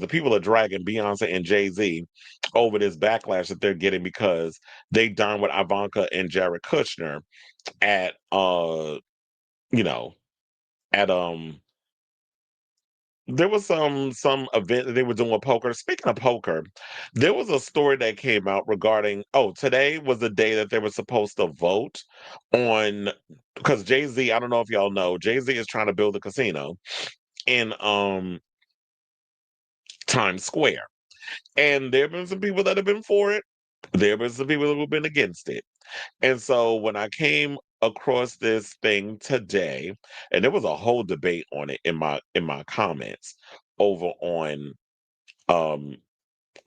the people are dragging Beyonce and Jay-Z over this backlash that they're getting because they done with Ivanka and Jared Kushner at you know, at there was some event that they were doing with poker. Speaking of poker, there was a story that came out regarding today was the day that they were supposed to vote on because Jay-Z, I don't know if y'all know, Jay-Z is trying to build a casino in Times Square. And there have been some people that have been for it. There have been some people that have been against it. And so when I came across this thing today, and there was a whole debate on it in my comments over um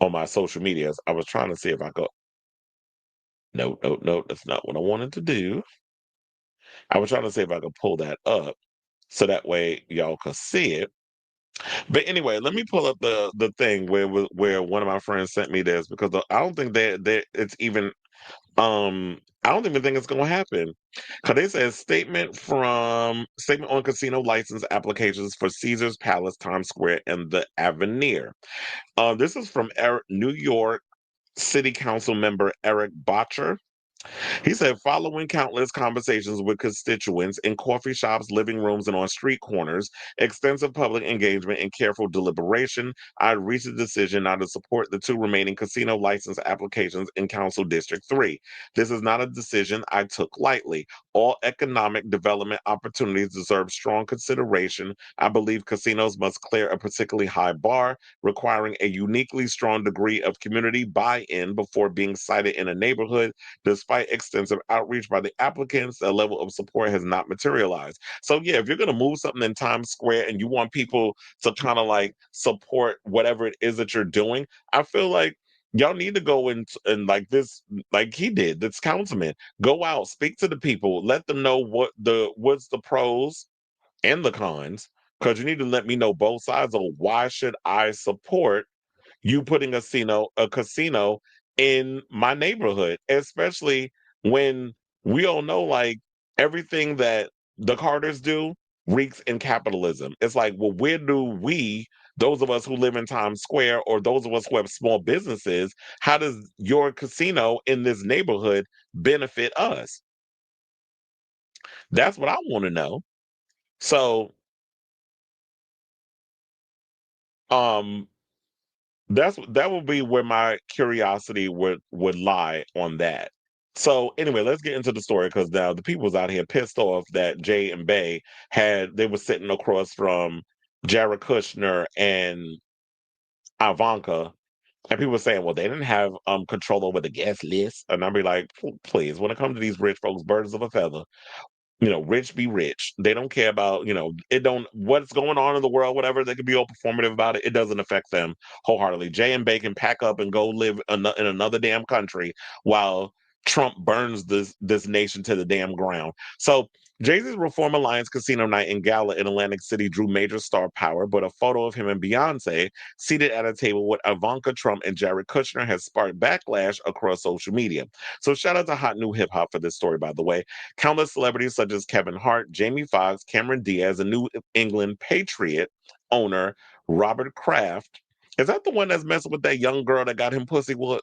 on my social medias. I was trying to see if I could no, no, no, that's not what I wanted to do. I was trying to see if I could pull that up so that way y'all could see it. But anyway, let me pull up the thing where one of my friends sent me this because I don't think that it's even I don't even think it's gonna happen. Cause they said statement on casino license applications for Caesar's Palace, Times Square, and the Avenir. This is from New York City Council member Eric Botcher. He said, following countless conversations with constituents in coffee shops, living rooms, and on street corners, extensive public engagement, and careful deliberation, I reached a decision now to support the two remaining casino license applications in Council District 3. This is not a decision I took lightly. All economic development opportunities deserve strong consideration. I believe casinos must clear a particularly high bar, requiring a uniquely strong degree of community buy in before being cited in a neighborhood. Despite extensive outreach by the applicants, the level of support has not materialized. So, yeah, if you're going to move something in Times Square and you want people to kind of like support whatever it is that you're doing, I feel like y'all need to go in and like this, like he did, this councilman, go out, speak to the people, let them know what's the pros and the cons, because you need to let me know both sides of why should I support you putting a casino in my neighborhood, especially when we all know like everything that the Carters do reeks in capitalism. It's like, well, where do we, those of us who live in Times Square or those of us who have small businesses, how does your casino in this neighborhood benefit us? That's what I want to know. So, um, that would be where my curiosity would lie on that. So anyway, let's get into the story because now the people was out here pissed off that Jay and Bay they were sitting across from Jared Kushner and Ivanka, and people were saying, well, they didn't have control over the guest list, and I'd be like, please, when it comes to these rich folks, birds of a feather, rich be rich. They don't care about, it don't what's going on in the world, whatever. They could be all performative about it. It doesn't affect them wholeheartedly. Jay and Bacon pack up and go live in another damn country while Trump burns this nation to the damn ground. So Jay-Z's Reform Alliance Casino Night and Gala in Atlantic City drew major star power, but a photo of him and Beyonce seated at a table with Ivanka Trump and Jared Kushner has sparked backlash across social media. So shout out to Hot New Hip Hop for this story, by the way. Countless celebrities such as Kevin Hart, Jamie Foxx, Cameron Diaz, and New England Patriot owner Robert Kraft. Is that the one that's messing with that young girl that got him pussy? Well,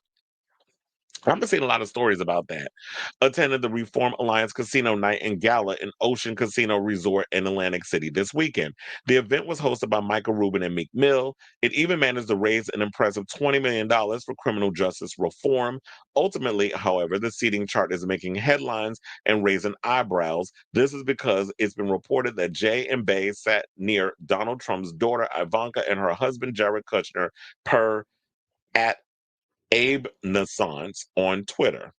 I've been seeing a lot of stories about that. Attended the Reform Alliance Casino Night and Gala in Ocean Casino Resort in Atlantic City this weekend. The event was hosted by Michael Rubin and Meek Mill. It even managed to raise an impressive $20 million for criminal justice reform. Ultimately, however, the seating chart is making headlines and raising eyebrows. This is because it's been reported that Jay and Bay sat near Donald Trump's daughter Ivanka and her husband Jared Kushner per at Abe Nassance on Twitter.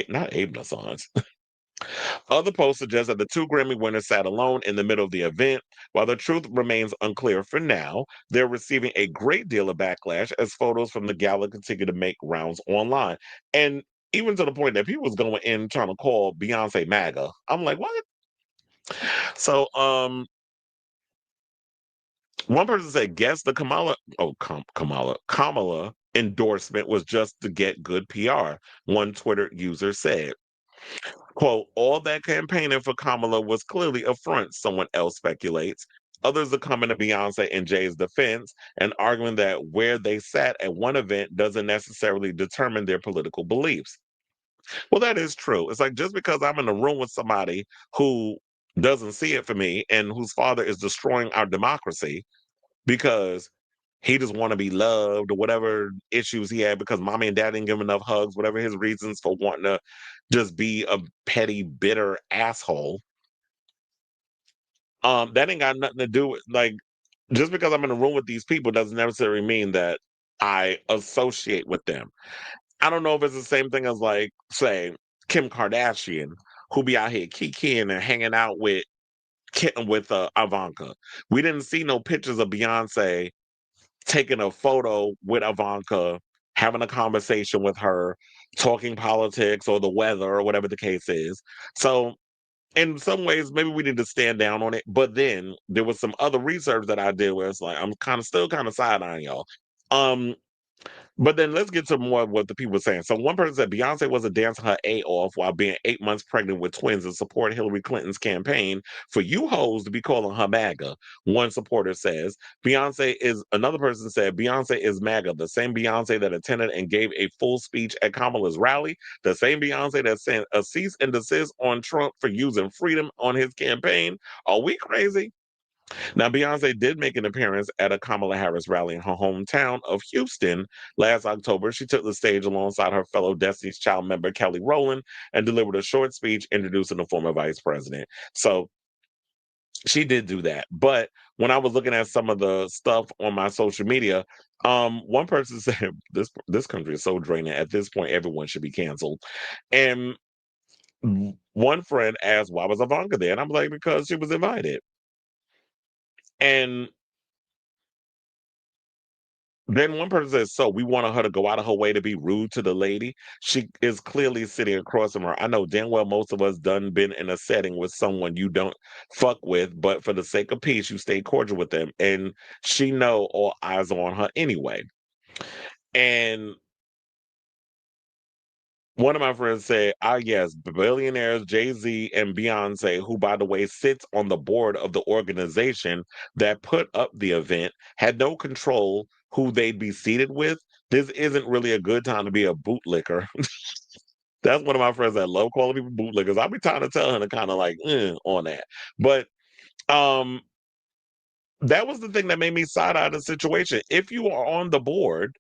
Not Abe Nassance. Other posts suggest that the two Grammy winners sat alone in the middle of the event. While the truth remains unclear for now, they're receiving a great deal of backlash as photos from the gala continue to make rounds online. And even to the point that people was going in trying to call Beyonce MAGA. I'm like, what? So one person said, guess the Kamala endorsement was just to get good PR. One Twitter user said. Quote, all that campaigning for Kamala was clearly a front, someone else speculates. Others are coming to Beyonce and Jay's defense and arguing that where they sat at one event doesn't necessarily determine their political beliefs. Well, that is true. It's like just because I'm in a room with somebody who doesn't see it for me and whose father is destroying our democracy because he just want to be loved or whatever issues he had because mommy and dad didn't give him enough hugs, whatever his reasons for wanting to just be a petty, bitter asshole. That ain't got nothing to do with like just because I'm in a room with these people doesn't necessarily mean that I associate with them. I don't know if it's the same thing as like, say, Kim Kardashian, who be out here Kiki-ing and hanging out with Ivanka. We didn't see no pictures of Beyonce taking a photo with Ivanka, having a conversation with her, talking politics or the weather or whatever the case is. So in some ways, maybe we need to stand down on it. But then there was some other research that I did where it's like I'm kind of still kind of side eyeing y'all. Um, but then let's get to more of what the people were saying. So one person said Beyonce wasn't dancing her A off while being 8 months pregnant with twins and support Hillary Clinton's campaign for you hoes to be calling her MAGA. One supporter says another person said Beyonce is MAGA, the same Beyonce that attended and gave a full speech at Kamala's rally, the same Beyonce that sent a cease and desist on Trump for using freedom on his campaign. Are we crazy? Now, Beyonce did make an appearance at a Kamala Harris rally in her hometown of Houston last October. She took the stage alongside her fellow Destiny's Child member Kelly Rowland and delivered a short speech introducing the former vice president. So she did do that. But when I was looking at some of the stuff on my social media, one person said this country is so draining. At this point, everyone should be canceled. And one friend asked, "Why was Ivanka there?" And I'm like, "Because she was invited." And then one person says, "So we wanted her to go out of her way to be rude to the lady. She is clearly sitting across from her. I know damn well most of us done been in a setting with someone you don't fuck with, but for the sake of peace, you stay cordial with them. And she know all eyes are on her anyway." And one of my friends said, "Ah, yes, billionaires Jay-Z and Beyonce, who, by the way, sits on the board of the organization that put up the event, had no control who they'd be seated with. This isn't really a good time to be a bootlicker." That's one of my friends that love calling people bootlickers. I'll be trying to tell her to kind of like on that. But um, that was the thing that made me side eye the situation. If you are on the board,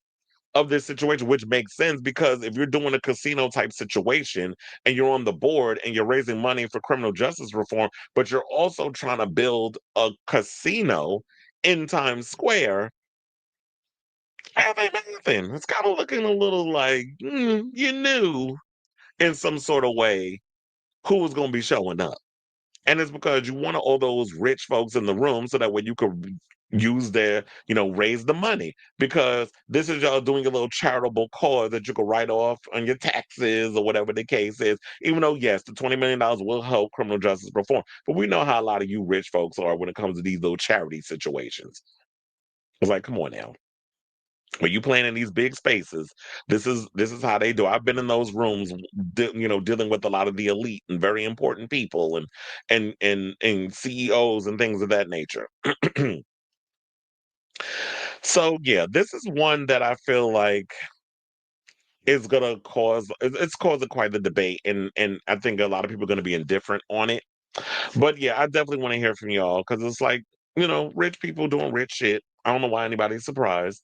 of this situation, which makes sense because if you're doing a casino type situation and you're on the board and you're raising money for criminal justice reform, but you're also trying to build a casino in Times Square, have ain't nothing. It's kind of looking a little like you knew in some sort of way who was going to be showing up. And it's because you want all those rich folks in the room so that way you could use their, raise the money. Because this is y'all doing a little charitable cause that you could write off on your taxes or whatever the case is. Even though, yes, the $20 million will help criminal justice reform. But we know how a lot of you rich folks are when it comes to these little charity situations. It's like, come on now. When you playing in these big spaces, this is how they do. I've been in those rooms, dealing with a lot of the elite and very important people, and CEOs and things of that nature. So yeah, this is one that I feel like is gonna it's causing quite the debate, and I think a lot of people are gonna be indifferent on it. But yeah, I definitely want to hear from y'all because it's like rich people doing rich shit. I don't know why anybody's surprised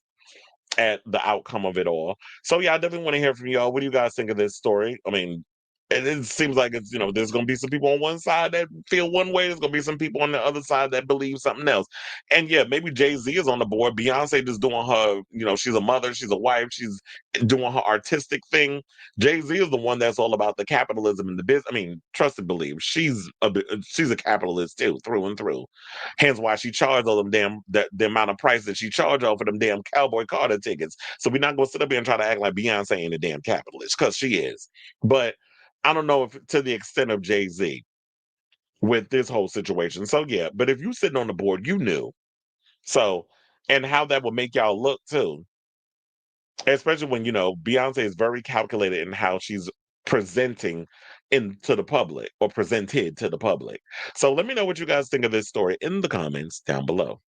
at the outcome of it all. So yeah, I definitely want to hear from y'all. What do you guys think of this story? I mean, it seems like it's there's going to be some people on one side that feel one way. There's going to be some people on the other side that believe something else. And yeah, maybe Jay-Z is on the board. Beyonce just doing her. She's a mother. She's a wife. She's doing her artistic thing. Jay-Z is the one that's all about the capitalism and the business. I mean, trust and believe. She's a capitalist too, through and through. Hence why she charged all them the amount of price that she charged all for them damn Cowboy Carter tickets. So we're not gonna sit up here and try to act like Beyonce ain't a damn capitalist because she is. But I don't know if to the extent of Jay-Z with this whole situation. So yeah, but if you sitting on the board, you knew. So and how that would make y'all look too. Especially when Beyonce is very calculated in how she's presenting into the public or presented to the public. So let me know what you guys think of this story in the comments down below.